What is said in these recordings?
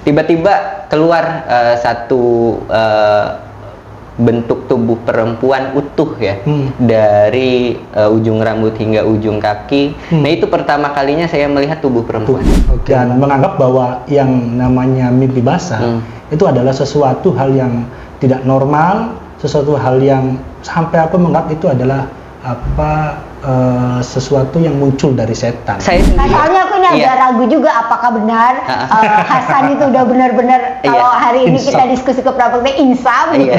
tiba-tiba keluar satu bentuk tubuh perempuan utuh ya, dari ujung rambut hingga ujung kaki. Nah itu pertama kalinya saya melihat tubuh perempuan. Dan menganggap bahwa yang namanya mimpi basah itu adalah sesuatu hal yang tidak normal, sesuatu hal yang sampai aku menganggap itu adalah sesuatu yang muncul dari setan. Soalnya aku ini agak ragu juga apakah benar Hasan itu udah benar-benar kalau hari ini kita diskusi ke prakteknya insaf gitu.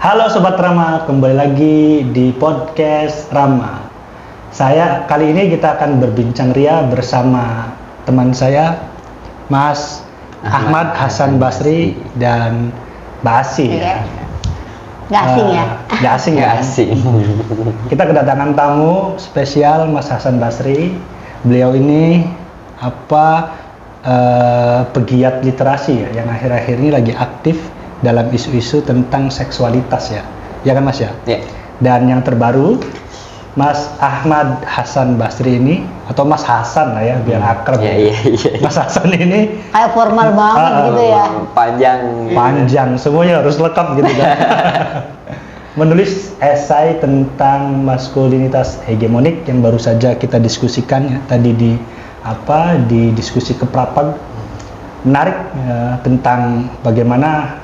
Halo Sobat Rama, kembali lagi di podcast Rama. Kali ini kita akan berbincang ria bersama teman saya, Mas Ahmad Hasan Basri dan Mbak Asih. Nggak asing ya? Nggak asing ya? Nggak asing. Kita kedatangan tamu spesial Mas Hasan Basri. Beliau ini pegiat literasi ya, yang akhir-akhir ini lagi aktif dalam isu-isu tentang seksualitas ya kan Mas ya? Yeah. Dan yang terbaru Mas Ahmad Hasan Basri ini, atau Mas Hasan lah ya biar akrab. Iya. Mas Hasan ini Kayak formal banget gitu ya. Panjang, semuanya harus lengkap gitu kan. Menulis esai tentang maskulinitas hegemonik yang baru saja kita diskusikan ya tadi di diskusi keprapag. Menarik tentang bagaimana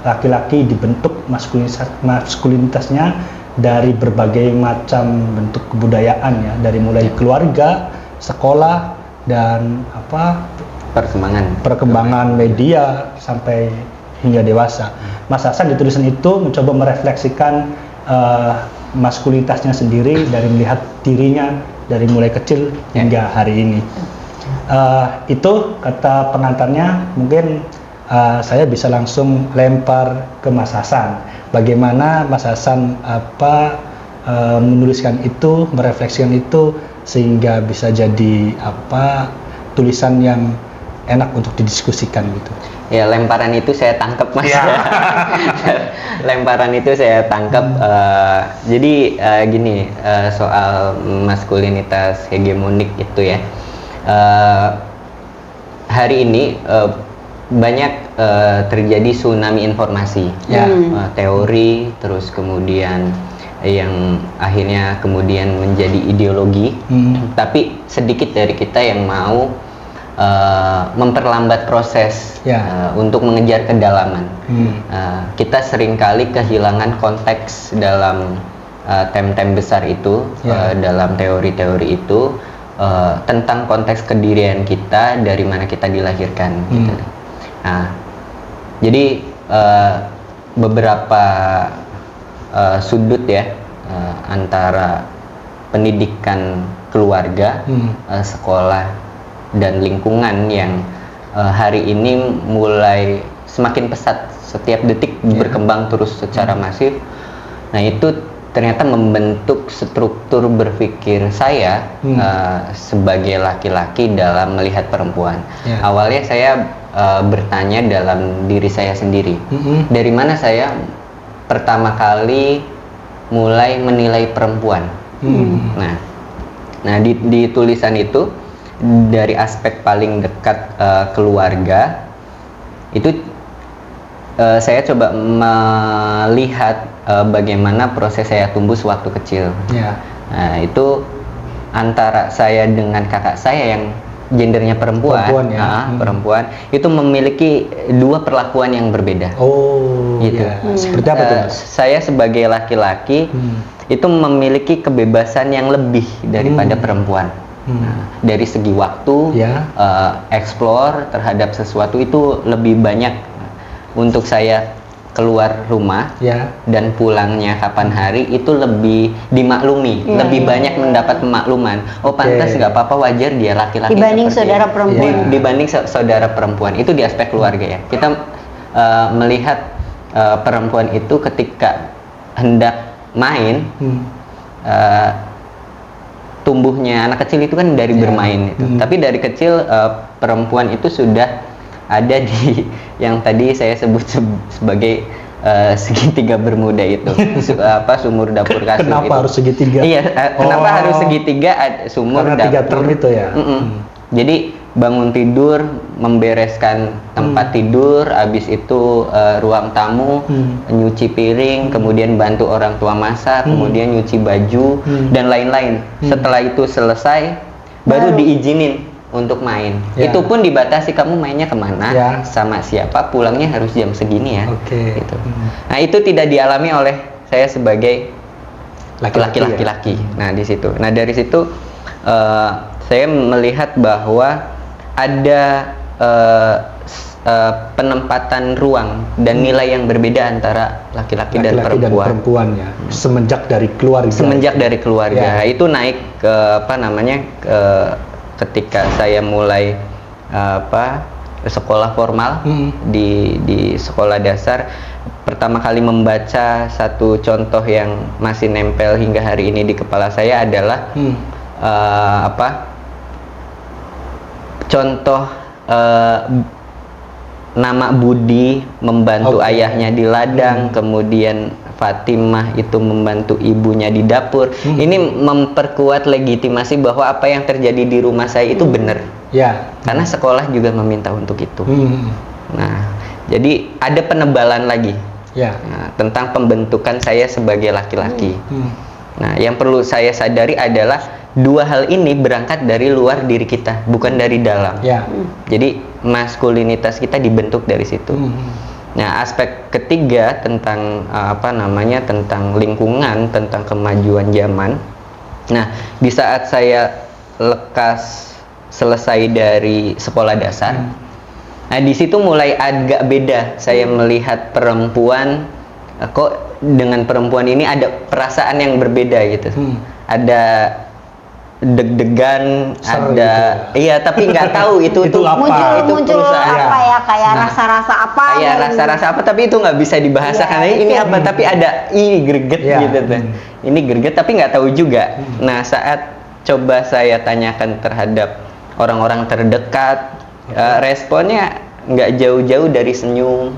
laki-laki dibentuk maskulinitasnya dari berbagai macam bentuk kebudayaan ya, dari mulai keluarga, sekolah, dan perkembangan media sampai hingga dewasa. Mas Hasan di tulisan itu mencoba merefleksikan maskulinitasnya sendiri dari melihat dirinya dari mulai kecil hingga hari ini. Itu kata pengantarnya. Mungkin saya bisa langsung lempar ke Mas Hasan. Bagaimana Mas Hasan menuliskan itu, merefleksikan itu sehingga bisa jadi tulisan yang enak untuk didiskusikan gitu. Ya, lemparan itu saya tangkap Mas. Ya. Lemparan itu saya tangkap. Jadi gini, soal maskulinitas hegemonik itu ya. Hari ini banyak terjadi tsunami informasi, teori, terus kemudian yang akhirnya kemudian menjadi ideologi. Tapi sedikit dari kita yang mau memperlambat proses untuk mengejar kedalaman. Kita seringkali kehilangan konteks dalam tem-tem besar itu, dalam teori-teori itu. Tentang konteks kedirian kita, dari mana kita dilahirkan gitu. Nah, jadi beberapa sudut ya antara pendidikan keluarga, sekolah, dan lingkungan yang hari ini mulai semakin pesat, setiap detik berkembang terus secara masif. Nah itu ternyata membentuk struktur berpikir saya sebagai laki-laki dalam melihat perempuan. Awalnya saya bertanya dalam diri saya sendiri, dari mana saya pertama kali mulai menilai perempuan. Nah di tulisan itu dari aspek paling dekat keluarga itu saya coba melihat bagaimana proses saya tumbuh sewaktu kecil. Nah, itu antara saya dengan kakak saya yang gendernya perempuan, perempuan itu memiliki dua perlakuan yang berbeda. Gitu. Seperti apa tuh Mas? Saya sebagai laki-laki itu memiliki kebebasan yang lebih daripada perempuan. Dari segi waktu, explore terhadap sesuatu itu lebih banyak. Untuk saya keluar rumah dan pulangnya kapan hari itu lebih dimaklumi, lebih banyak mendapat pemakluman. Pantas nggak apa-apa, wajar dia laki-laki dibanding saudara perempuan. Dibanding saudara perempuan itu di aspek keluarga ya. Kita melihat perempuan itu ketika hendak main, tumbuhnya anak kecil itu kan dari bermain itu. Tapi dari kecil perempuan itu sudah ada di yang tadi saya sebut sebagai segitiga Bermuda itu, sumur dapur kasur. Kenapa itu. harus segitiga? Iya, kenapa harus segitiga sumur karena dapur? 3 term itu ya. Jadi bangun tidur, membereskan tempat tidur, habis itu ruang tamu, nyuci piring, kemudian bantu orang tua masak, kemudian nyuci baju dan lain-lain. Setelah itu selesai, baru diizinin untuk main. Ya. Itu pun dibatasi, kamu mainnya kemana, Ya. sama siapa, pulangnya harus jam segini ya. Oke. Gitu. Nah itu tidak dialami oleh saya sebagai laki-laki. Nah di situ. Nah dari situ saya melihat bahwa ada penempatan ruang dan nilai yang berbeda antara laki-laki dan perempuan ya. Semenjak dari keluarga. Itu naik ke ketika saya mulai sekolah formal di sekolah dasar. Pertama kali membaca satu contoh yang masih nempel hingga hari ini di kepala saya adalah contoh nama Budi membantu ayahnya di ladang, kemudian Fatimah itu membantu ibunya di dapur. Ini memperkuat legitimasi bahwa apa yang terjadi di rumah saya itu benar. Ya. Karena sekolah juga meminta untuk itu. Nah, jadi ada penebalan lagi tentang pembentukan saya sebagai laki-laki. Nah, yang perlu saya sadari adalah dua hal ini berangkat dari luar diri kita, bukan dari dalam. Jadi maskulinitas kita dibentuk dari situ. Nah, aspek ketiga tentang tentang lingkungan, tentang kemajuan zaman. Nah, di saat saya lekas selesai dari sekolah dasar, nah di situ mulai agak beda. Saya melihat perempuan, kok dengan perempuan ini ada perasaan yang berbeda gitu. Ada deg-degan, ada gitu. Iya, tapi nggak tahu itu apa. Muncul apa ya, kayak rasa-rasa apa? Kayak rasa-rasa apa, tapi itu nggak bisa dibahasakan. Ini apa? Tapi ada greget gitu tuh. Ini greget, tapi nggak tahu juga. Nah, saat coba saya tanyakan terhadap orang-orang terdekat, responnya nggak jauh-jauh dari senyum,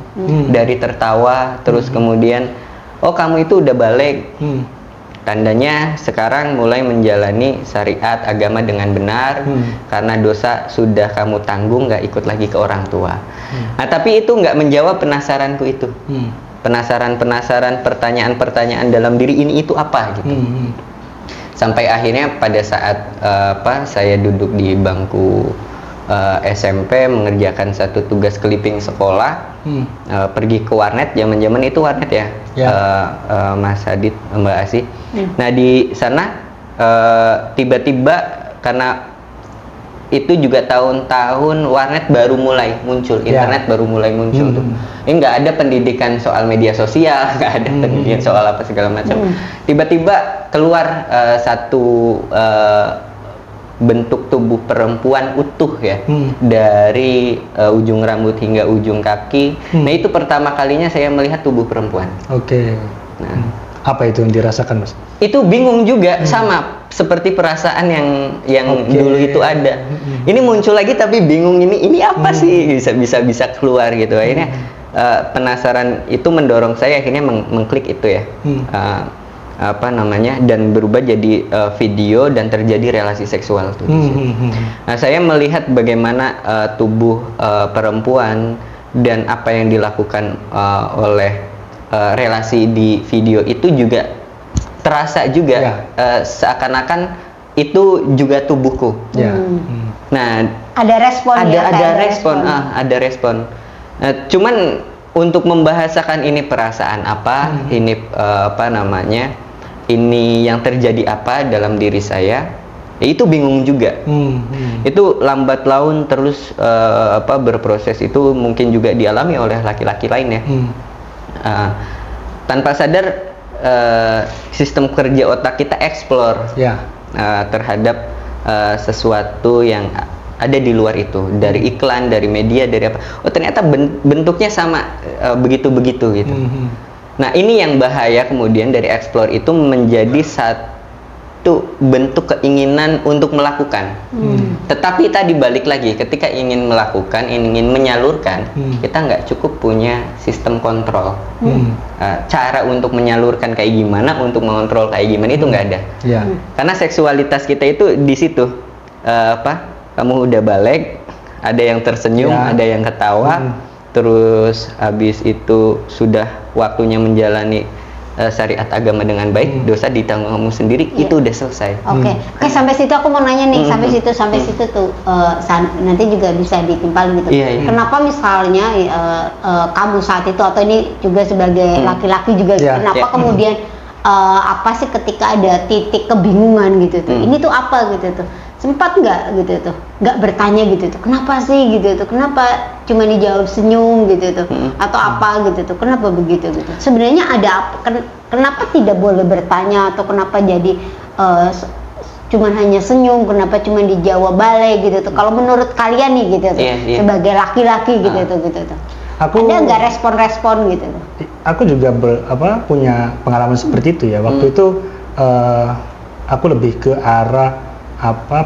dari tertawa, terus kemudian, oh kamu itu udah balik. Tandanya sekarang mulai menjalani syariat agama dengan benar, karena dosa sudah kamu tanggung, nggak ikut lagi ke orang tua. Nah, tapi itu nggak menjawab penasaranku itu. Penasaran, pertanyaan-pertanyaan dalam diri ini itu apa gitu. Sampai akhirnya pada saat saya duduk di bangku SMP mengerjakan satu tugas clipping sekolah, pergi ke warnet. Zaman-zaman itu warnet ya, Mas Adit, Mbak Asih. Nah di sana tiba-tiba, karena itu juga tahun-tahun warnet baru mulai muncul, internet baru mulai muncul tuh. Ini nggak ada pendidikan soal media sosial, nggak ada pendidikan soal apa segala macam. Tiba-tiba keluar satu bentuk tubuh perempuan utuh ya, dari ujung rambut hingga ujung kaki. Nah itu pertama kalinya saya melihat tubuh perempuan. Nah, apa itu yang dirasakan, Mas? Itu bingung juga, sama seperti perasaan yang dulu itu ada. Ini muncul lagi tapi bingung, ini apa sih, bisa keluar gitu. Akhirnya penasaran itu mendorong saya akhirnya mengklik itu ya. Dan berubah jadi video dan terjadi relasi seksual tuh. Nah, saya melihat bagaimana tubuh perempuan dan apa yang dilakukan oleh relasi di video itu juga terasa juga, seakan-akan itu juga tubuhku. Nah, ada respon. Ada respon. Nah, cuman untuk membahasakan ini perasaan apa, ini ini yang terjadi apa dalam diri saya, itu bingung juga. Itu lambat laun terus berproses. Itu mungkin juga dialami oleh laki-laki lain ya. Tanpa sadar sistem kerja otak kita explore terhadap sesuatu yang ada di luar itu, dari iklan, dari media, dari apa. Oh ternyata bentuknya sama, begitu-begitu gitu. Nah ini yang bahaya kemudian dari explore itu menjadi itu bentuk keinginan untuk melakukan. Tetapi tadi balik lagi, ketika ingin melakukan, ingin menyalurkan, kita nggak cukup punya sistem kontrol. Cara untuk menyalurkan kayak gimana, untuk mengontrol kayak gimana itu nggak ada. Karena seksualitas kita itu di situ. Kamu udah balik, ada yang tersenyum, ada yang ketawa, terus habis itu sudah waktunya menjalani syariat agama dengan baik, dosa ditanggung kamu sendiri, itu udah selesai. Oke, sampai situ aku mau nanya nih, sampai situ tuh nanti juga bisa ditimpalin gitu. Kenapa misalnya kamu saat itu, atau ini juga sebagai laki-laki juga, kenapa kemudian apa sih ketika ada titik kebingungan gitu tuh, ini tuh apa gitu tuh, sempat nggak gitu tuh, nggak bertanya gitu tuh, kenapa sih gitu tuh, kenapa cuma dijawab senyum gitu tuh, atau apa gitu tuh, kenapa begitu gitu, sebenarnya ada apa, kenapa tidak boleh bertanya, atau kenapa jadi cuman hanya senyum, kenapa cuma dijawab balik gitu tuh, kalau menurut kalian nih gitu tuh, sebagai laki-laki gitu tuh, ada nggak respon-respon gitu tuh? Aku juga punya pengalaman seperti itu ya, waktu itu aku lebih ke arah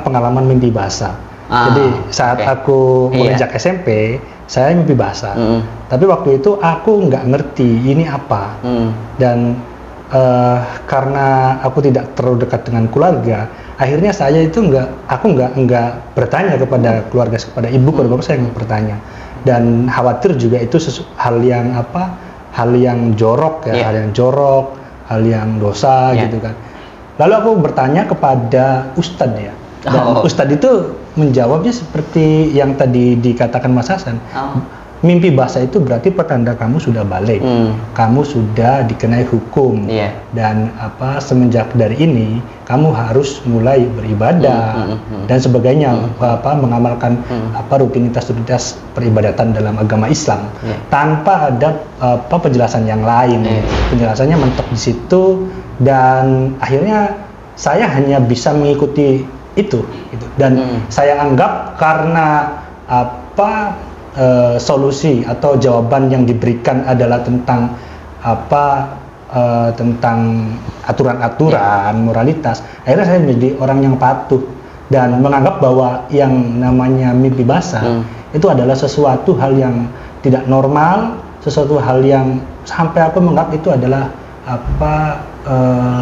pengalaman mimpi basah. Jadi saat aku menginjak SMP, saya mimpi basah. Tapi waktu itu aku nggak ngerti ini apa. Dan karena aku tidak terlalu dekat dengan keluarga, akhirnya saya itu aku nggak bertanya kepada keluarga, kepada ibu, kepada bapak, saya nggak bertanya. Dan khawatir juga itu hal yang jorok ya, hal yang dosa gitu kan. Lalu aku bertanya kepada ustadz ya, dan ustadz itu menjawabnya seperti yang tadi dikatakan Mas Hasan. Mimpi basah itu berarti pertanda kamu sudah balik, kamu sudah dikenai hukum, dan semenjak dari ini kamu harus mulai beribadah dan sebagainya, mengamalkan rutinitas peribadatan dalam agama Islam tanpa ada penjelasan yang lain. Penjelasannya mentok di situ, dan akhirnya saya hanya bisa mengikuti itu gitu. Dan saya anggap karena solusi atau jawaban yang diberikan adalah tentang tentang aturan-aturan moralitas, akhirnya saya menjadi orang yang patuh dan menganggap bahwa yang namanya mimpi basah itu adalah sesuatu hal yang tidak normal, sesuatu hal yang sampai aku menganggap itu adalah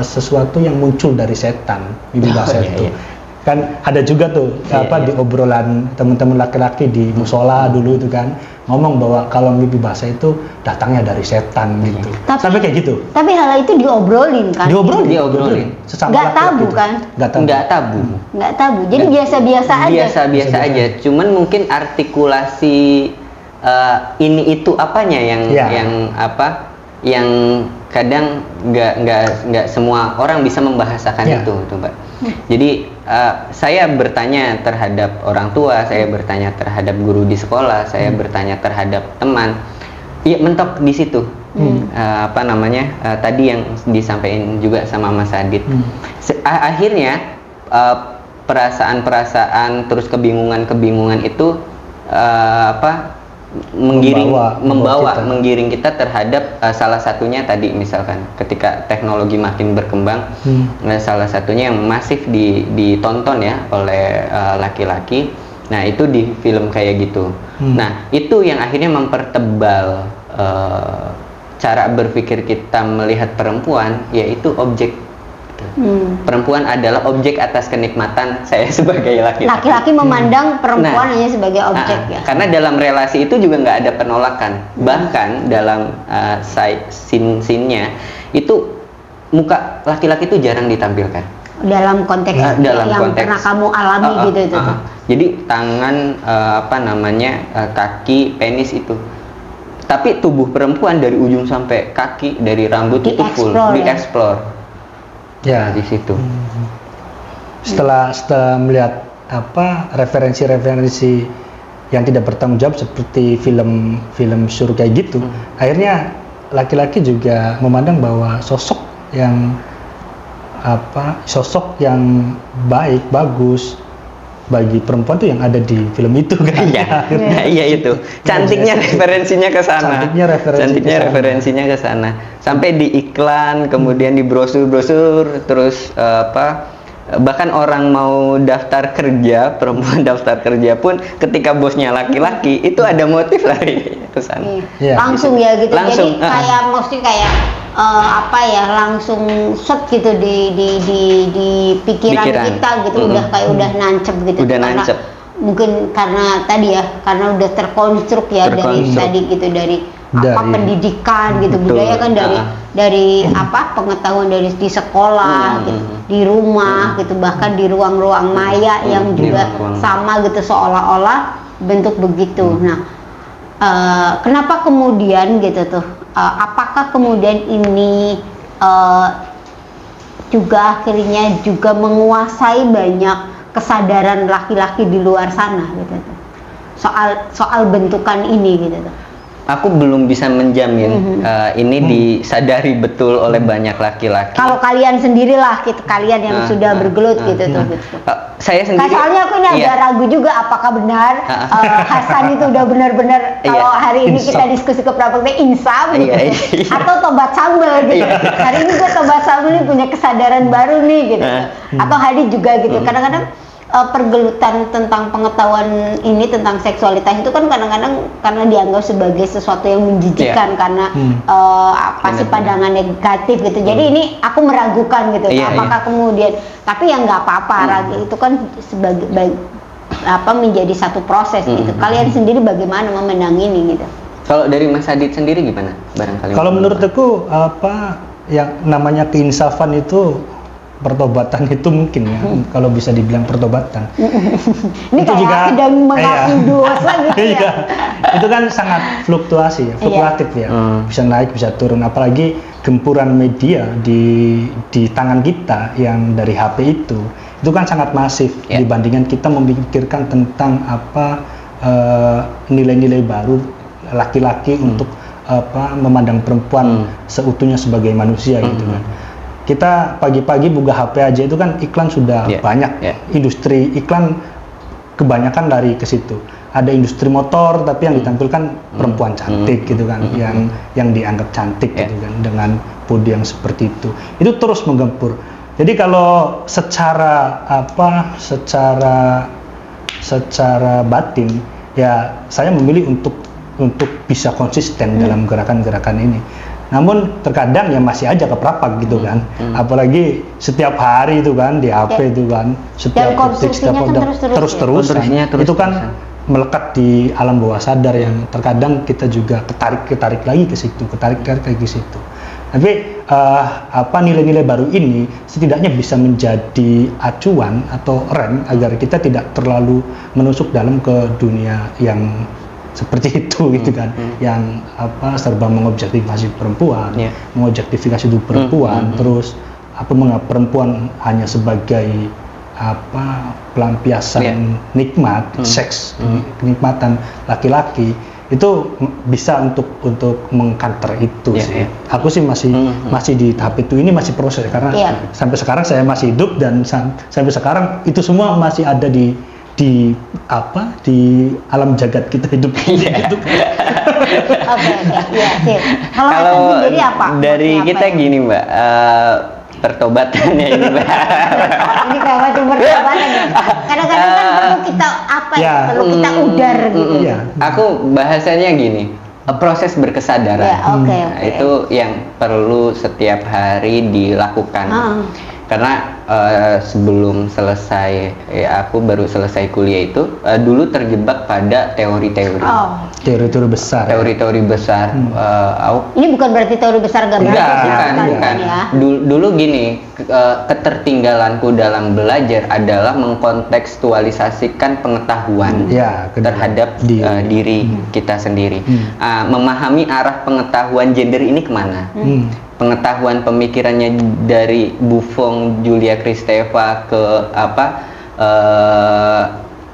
sesuatu yang muncul dari setan, mimpi basah itu. Kan ada juga tuh di obrolan teman-teman laki-laki di musola dulu itu kan ngomong bahwa kalau mimpi basah itu datangnya dari setan gitu. Sampai kayak gitu. Tapi hal itu diobrolin kan? Diobrolin. Nggak tabu gitu. Kan? Nggak tabu. Jadi biasa-biasa aja. Biasa-biasa aja. Cuman mungkin artikulasi ini itu apanya yang kadang nggak semua orang bisa membahasakan itu Mbak. Jadi saya bertanya terhadap orang tua, saya bertanya terhadap guru di sekolah, saya bertanya terhadap teman. Iya, mentok di situ. Tadi yang disampaikan juga sama Mas Adit. Akhirnya perasaan-perasaan terus kebingungan itu menggiring kita terhadap salah satunya tadi, misalkan ketika teknologi makin berkembang, salah satunya yang masif ditonton ya oleh laki-laki. Nah, itu di film kayak gitu. Nah, itu yang akhirnya mempertebal cara berpikir kita melihat perempuan, yaitu objek. Perempuan adalah objek atas kenikmatan saya sebagai laki-laki. Laki-laki memandang perempuan hanya sebagai objek ya. Karena dalam relasi itu juga nggak ada penolakan. Bahkan dalam scene-nya itu muka laki-laki itu jarang ditampilkan. Dalam konteks pernah kamu alami gitu itu. Jadi tangan kaki, penis itu. Tapi tubuh perempuan dari ujung sampai kaki, dari rambut itu full dieksplor. Ya, di situ. Setelah melihat referensi-referensi yang tidak bertanggung jawab seperti film syur kayak gitu, akhirnya laki-laki juga memandang bahwa sosok yang baik, bagus bagi perempuan tuh yang ada di film itu kan. Iya itu. Cantiknya referensinya ke sana. Cantiknya referensinya ke sana. Sampai di iklan, kemudian di brosur-brosur, terus bahkan orang mau daftar kerja, perempuan daftar kerja pun ketika bosnya laki-laki itu ada motif lari ke sana. Iya. Langsung ya gitu. Langsung, Jadi kayak mesti kayak apa ya, langsung set gitu di pikiran kita gitu, udah kayak udah nancep gitu. Udah Karena nancep. mungkin karena tadi ya, karena udah terkonstruk ya dari tadi gitu, dari apa pendidikan gitu, betul, budaya kan dari apa pengetahuan dari di sekolah gitu, di rumah gitu, bahkan di ruang-ruang maya yang juga sama gitu, seolah-olah bentuk begitu. Nah, kenapa kemudian gitu tuh, apakah kemudian ini juga akhirnya juga menguasai banyak kesadaran laki-laki di luar sana gitu tuh, soal bentukan ini gitu tuh? Aku belum bisa menjamin ini disadari betul oleh banyak laki-laki. Kalau kalian sendirilah gitu, kalian yang sudah bergelut gitu tuh. Saya sendiri. Soalnya aku ini agak ragu juga apakah benar Hasan itu udah benar-benar kalau hari ini kita diskusi ke Prapekte insaf gitu, atau tobat sambal gitu. Hari ini gue tobat sambal nih, punya kesadaran baru nih gitu. Atau Hadi juga gitu. Kadang-kadang pergelutan tentang pengetahuan ini tentang seksualitas itu kan kadang-kadang karena dianggap sebagai sesuatu yang menjijikan karena apa sih pandangan negatif gitu. Jadi ini aku meragukan gitu, apakah kemudian, tapi ya nggak apa-apa, ragu itu kan sebagai apa menjadi satu proses gitu. Kalian sendiri bagaimana memandang ini gitu? Kalau dari Mas Adit sendiri gimana barangkali? Kalau menurut aku apa yang namanya keinsafan itu, pertobatan itu mungkin ya, kalau bisa dibilang pertobatan. Ini itu juga sedang mengaku dosa gitu ya. Itu kan sangat fluktuasi ya, fluktuatif ya. Bisa naik, bisa turun, apalagi gempuran media di tangan kita yang dari HP itu kan sangat masif dibandingkan kita memikirkan tentang apa nilai-nilai baru laki-laki untuk apa memandang perempuan seutuhnya sebagai manusia gitu kan. Kita pagi-pagi buka HP aja itu kan iklan sudah banyak. Industri iklan kebanyakan dari ke situ. Ada industri motor tapi yang ditampilkan perempuan cantik gitu kan, yang dianggap cantik gitu kan, dengan body yang seperti itu. Itu terus menggempur. Jadi kalau secara batin ya saya memilih untuk bisa konsisten dalam gerakan-gerakan ini. Namun terkadang ya masih aja keprapak gitu kan, apalagi setiap hari itu kan di HP itu kan, setiap detik, setiap terus-terusan itu kan melekat di alam bawah sadar yang terkadang kita juga ketarik lagi ke situ, ketarik lagi ke situ. Tapi apa nilai-nilai baru ini setidaknya bisa menjadi acuan atau rem agar kita tidak terlalu menusuk dalam ke dunia yang seperti itu gitu kan, yang apa serba mengobjektifikasi perempuan, mengobjektifikasi tubuh perempuan, terus apa menganggap perempuan hanya sebagai apa pelampiasan nikmat, seks, kenikmatan laki-laki. Itu bisa untuk mengcounter itu sih. Aku sih masih di tahap itu, ini masih proses karena sampai sekarang saya masih hidup dan sampai sekarang itu semua masih ada di alam jagat kita hidup. Kalau jadi apa? Dari kita gini Mbak, pertobatannya ini Mbak. Ini kayak macam pertobatan ya. Kadang-kadang kan perlu kita perlu kita udar gitu. Aku bahasanya gini, proses berkesadaran. Itu yang perlu setiap hari dilakukan. Karena sebelum selesai aku baru selesai kuliah itu dulu terjebak pada teori-teori besar. Teori-teori besar. Ini bukan berarti teori besar gambaran. Bukan. Ya. Dulu gini, ketertinggalanku dalam belajar adalah mengkontekstualisasikan pengetahuan terhadap diri kita sendiri. Memahami arah pengetahuan gender ini kemana. Pengetahuan pemikirannya dari Buffon, Julia Kristeva ke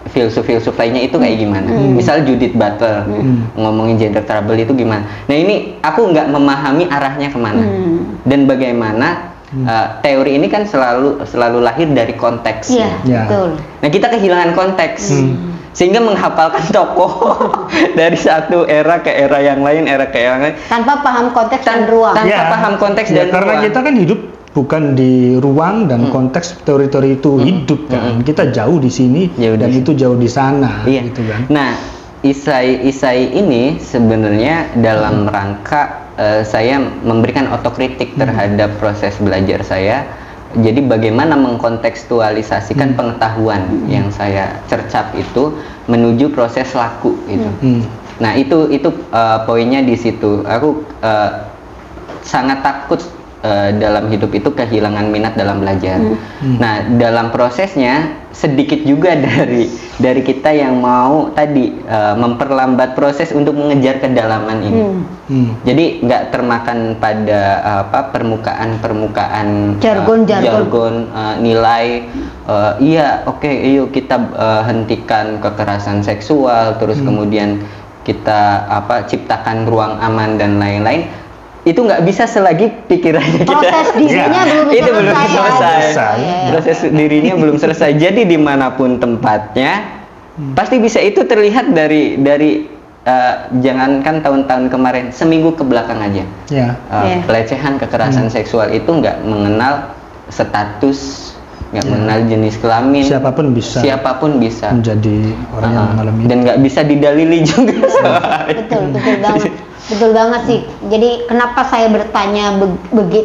filsuf-filsuf lainnya itu kayak gimana. Misal Judith Butler ngomongin gender trouble itu gimana. Nah ini aku nggak memahami arahnya kemana dan bagaimana teori ini kan selalu lahir dari konteks. Betul. Nah kita kehilangan konteks. Sehingga menghafalkan tokoh dari satu era ke era yang lain, tanpa paham konteks dan ruang. Karena kita kan hidup bukan di ruang dan konteks teori-teori itu hidup kan. Kita jauh di sini dan itu jauh di sana gitu kan. Nah, isai ini sebenarnya dalam rangka saya memberikan otokritik terhadap proses belajar saya. Jadi bagaimana mengkontekstualisasikan pengetahuan yang saya cercap itu menuju proses laku gitu. Nah, itu poinnya di situ. Aku sangat takut dalam hidup itu kehilangan minat dalam belajar. Nah, dalam prosesnya sedikit juga dari kita yang mau tadi memperlambat proses untuk mengejar kedalaman ini. Jadi nggak termakan pada permukaan jargon nilai. Yuk kita hentikan kekerasan seksual, terus kemudian kita ciptakan ruang aman dan lain-lain. Itu nggak bisa selagi pikirannya proses dirinya belum selesai. Proses dirinya belum selesai. Jadi dimanapun tempatnya pasti bisa itu terlihat dari jangankan tahun-tahun kemarin, seminggu ke belakang aja. Pelecehan kekerasan seksual itu nggak mengenal status, nggak mengenal jenis kelamin. Siapapun bisa menjadi orang yang mengalami dan nggak bisa didalili juga. Betul banget. Betul banget sih. Jadi kenapa saya bertanya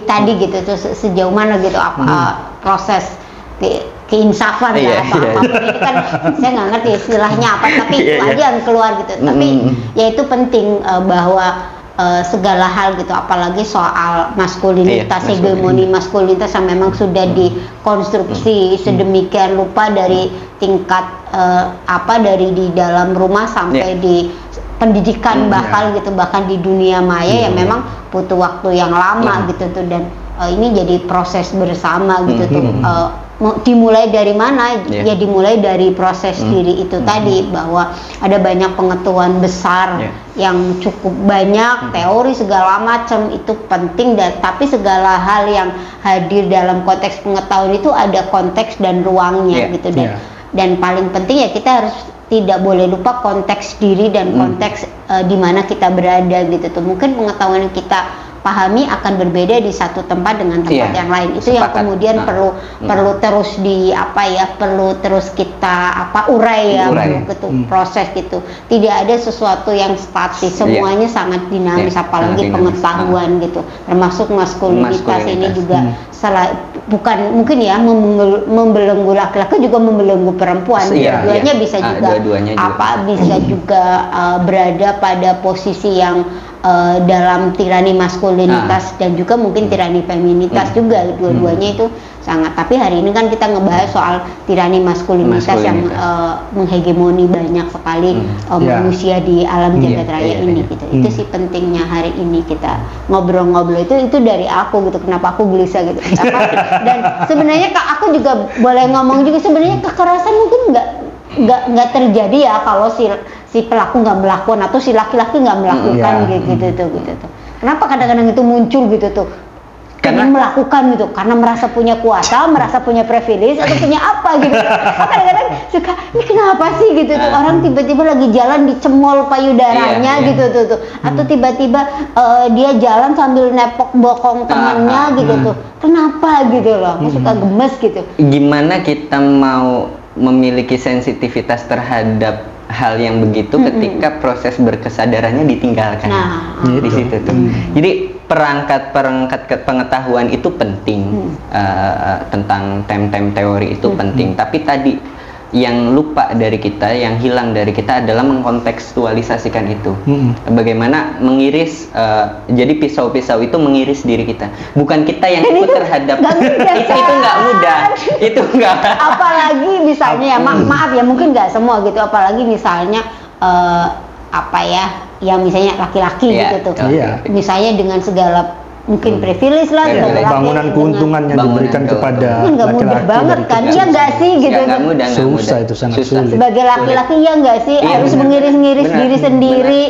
tadi gitu, terus sejauh mana gitu proses keinsafan apa ini kan saya nggak ngerti istilahnya apa, tapi itu aja yang keluar gitu. Tapi ya itu penting bahwa segala hal gitu, apalagi soal maskulinitas, hegemoni maskulinitas yang memang sudah dikonstruksi sedemikian rupa dari tingkat dari di dalam rumah sampai di pendidikan bahkan di dunia maya yang memang butuh waktu yang lama gitu tuh, dan ini jadi proses bersama gitu tuh. Dimulai dari mana? Ya dimulai dari proses diri itu tadi, bahwa ada banyak pengetahuan besar yang cukup banyak, teori segala macam itu penting, dan tapi segala hal yang hadir dalam konteks pengetahuan itu ada konteks dan ruangnya gitu, dan paling penting ya kita harus tidak boleh lupa konteks diri dan konteks di mana kita berada gitu tuh. Mungkin pengetahuan yang kita pahami akan berbeda di satu tempat dengan tempat yang lain. Itu yang kemudian perlu terus perlu terus kita urai gitu, proses gitu. Tidak ada sesuatu yang statis, semuanya sangat dinamis, apalagi pengetahuan gitu. Termasuk maskulinitas ini juga bukan mungkin ya membelenggu laki-laki, juga membelenggu perempuan. Dua-duanya bisa juga bisa juga berada pada posisi yang dalam tirani maskulinitas dan juga mungkin tirani feminitas juga. Dua-duanya itu sangat. Tapi hari ini kan kita ngebahas soal tirani maskulinitas yang menghegemoni banyak sekali manusia di alam jagat raya ini gitu. Itu sih pentingnya hari ini kita ngobrol-ngobrol itu dari aku gitu. Kenapa aku gelisah gitu. Dan sebenarnya aku juga boleh ngomong juga, sebenarnya kekerasan mungkin nggak terjadi ya kalau si pelaku nggak melakukan atau si laki-laki nggak melakukan gitu tuh. Kenapa kadang-kadang itu muncul gitu tuh? Karena melakukan gitu, karena merasa punya kuasa, merasa punya privilege atau punya apa gitu. Kadang-kadang suka, ini kenapa sih gitu tuh, orang tiba-tiba lagi jalan dicemol payudaranya gitu tuh. Atau tiba-tiba dia jalan sambil nepok bokong temannya gitu tuh. Kenapa gitu loh? Aku suka gemes gitu. Gimana kita mau memiliki sensitivitas terhadap hal yang begitu ketika proses berkesadarannya ditinggalkan. Di situ tuh. Jadi perangkat pengetahuan itu penting, tentang tem-tem teori itu penting. Tapi tadi yang lupa dari kita, yang hilang dari kita adalah mengkontekstualisasikan itu. Bagaimana mengiris, jadi pisau-pisau itu mengiris diri kita, bukan kita yang ikut terhadap itu nggak mudah. Itu nggak. Apalagi misalnya ya maaf ya, mungkin nggak semua gitu. Apalagi misalnya yang misalnya laki-laki gitu tuh. Misalnya dengan segala mungkin privilege lah, bangunan keuntungan yang diberikan kepada nggak mudah banget kan, iya nggak sih gitu. Susah, itu sangat sulit. Sebagai laki-laki ya nggak sih, harus mengiris-ngiris diri sendiri,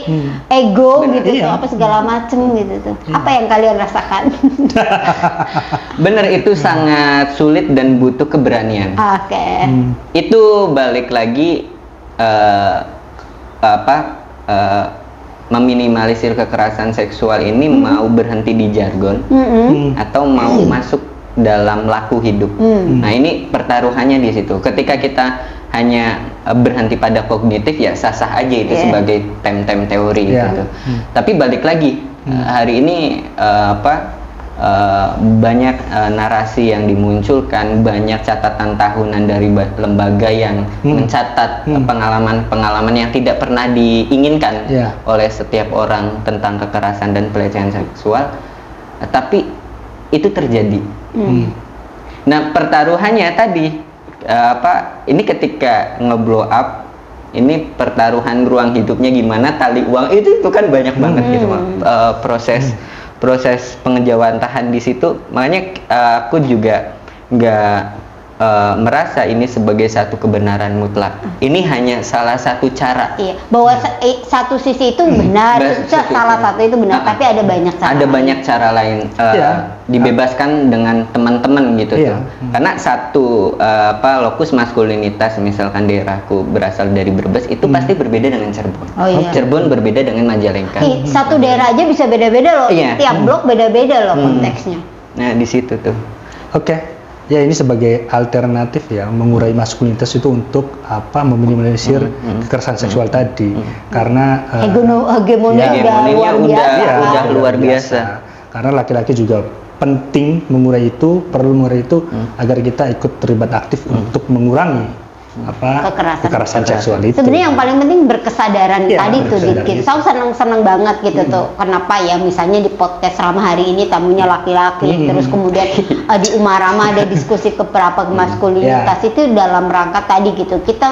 ego gitu tuh, apa segala macem gitu tuh. Apa yang kalian rasakan? Bener, itu sangat sulit dan butuh keberanian. Itu balik lagi meminimalisir kekerasan seksual ini mau berhenti di jargon atau mau masuk dalam laku hidup. Nah, ini pertaruhannya di situ. Ketika kita hanya berhenti pada kognitif, ya sah-sah aja itu sebagai tem-tem teori gitu. Tapi balik lagi, hari ini banyak narasi yang dimunculkan, banyak catatan tahunan dari lembaga yang mencatat pengalaman-pengalaman yang tidak pernah diinginkan oleh setiap orang tentang kekerasan dan pelecehan seksual, tapi itu terjadi. Nah, pertaruhannya tadi ini ketika ngeblow up, ini pertaruhan ruang hidupnya gimana, tali uang itu kan banyak banget gitu, proses pengejawantahan di situ. Makanya aku juga nggak merasa ini sebagai satu kebenaran mutlak. Ini hanya salah satu cara. Iya, bahwa satu sisi itu benar, salah satu itu benar, tapi ada banyak cara. Ada banyak cara lain dibebaskan dengan teman-teman gitu tuh. Karena satu lokus maskulinitas, misalkan daerahku berasal dari Brebes, itu pasti berbeda dengan Cirebon. Cirebon berbeda dengan Majalengka. Satu daerah aja bisa beda-beda loh. Tiap blok beda-beda loh konteksnya. Nah, di situ tuh. Oke. Ya, ini sebagai alternatif ya, mengurai maskulinitas itu untuk meminimalisir kekerasan seksual tadi. Karena hegemoninya udah luar biasa. Karena laki-laki juga penting mengurai itu, perlu mengurai itu agar kita ikut terlibat aktif untuk mengurangi kekerasan seksual itu. Sebenarnya yang paling penting berkesadaran tadi tuh dikit. Saya seneng banget gitu tuh. Kenapa ya, misalnya di podcast Rama hari ini tamunya laki-laki, terus kemudian di Umarama ada diskusi keberapa maskulinitas itu dalam rangka tadi gitu. Kita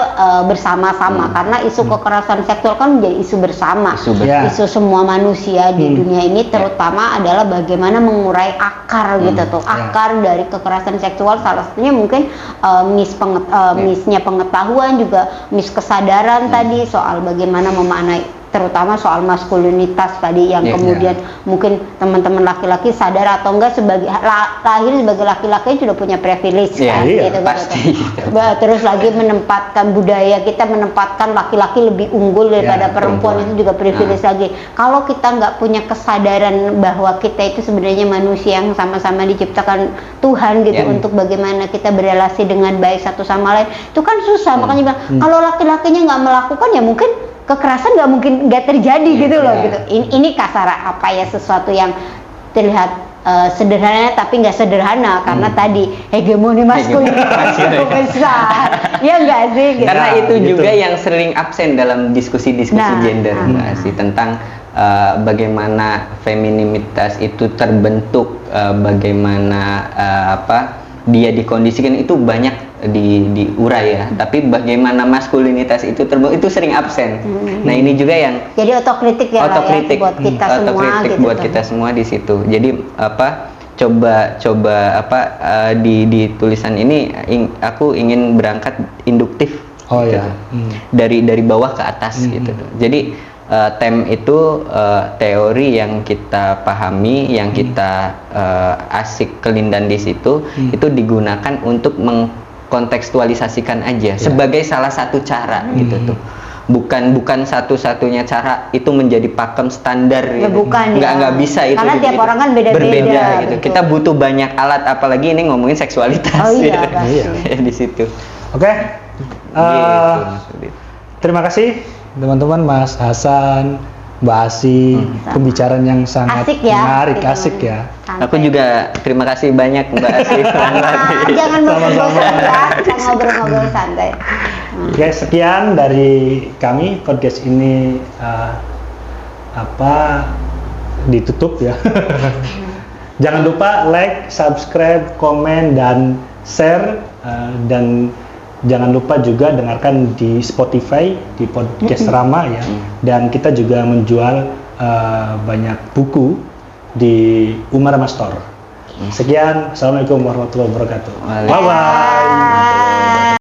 bersama-sama karena isu kekerasan seksual kan menjadi isu bersama. Isu semua manusia di dunia ini, terutama adalah bagaimana mengurai akar gitu tuh. Akar dari kekerasan seksual salah satunya mungkin misnya pengetahuan, juga miskesadaran tadi soal bagaimana memaknai, terutama soal maskulinitas tadi yang kemudian mungkin teman-teman laki-laki sadar atau enggak sebagai lahir sebagai laki-laki sudah punya privilege kan gitu, pasti. Terus lagi menempatkan budaya kita menempatkan laki-laki lebih unggul daripada perempuan, itu juga privilege lagi. Kalau kita nggak punya kesadaran bahwa kita itu sebenarnya manusia yang sama-sama diciptakan Tuhan gitu untuk bagaimana kita berrelasi dengan baik satu sama lain, itu kan susah. Makanya kalau laki-lakinya nggak melakukan, ya mungkin kekerasan nggak terjadi gitu loh gitu. Ini kasar sesuatu yang terlihat sederhana tapi nggak sederhana karena tadi hegemoni maskulinitas itu besar. Ya nggak sih gitu. Karena itu juga yang sering absen dalam diskusi-diskusi gender sih, tentang bagaimana femininitas itu terbentuk, bagaimana dia dikondisikan, itu banyak diurai ya, tapi bagaimana maskulinitas itu itu sering absen. Nah, ini juga yang jadi otokritik buat kita semua gitu. Buat kita semua di situ. Jadi coba di tulisan ini aku ingin berangkat induktif. Gitu. Dari bawah ke atas gitu. Jadi TEM itu teori yang kita pahami, yang kita asik kelindan di situ, itu digunakan untuk mengkontekstualisasikan aja sebagai salah satu cara gitu tuh. Bukan satu-satunya cara itu menjadi pakem standar gitu. Nggak bisa itu. Karena tiap orang kan beda-beda gitu. Kita butuh banyak alat, apalagi ini ngomongin seksualitas di situ. Oke. Terima kasih teman-teman, Mas Hasan, Mbak Asi, pembicaraan yang sangat menarik, asik ya. Aku juga terima kasih banyak Mbak Asi. Jangan ngobrol-ngobrol ya, kita ngobrol-ngobrol santai. Oke, sekian dari kami, podcast ini ditutup ya. Jangan lupa like, subscribe, komen, dan share, dan jangan lupa juga dengarkan di Spotify, di podcast Rama ya. Dan kita juga menjual banyak buku di Umarama Store. Sekian, assalamualaikum warahmatullahi wabarakatuh. Bye bye.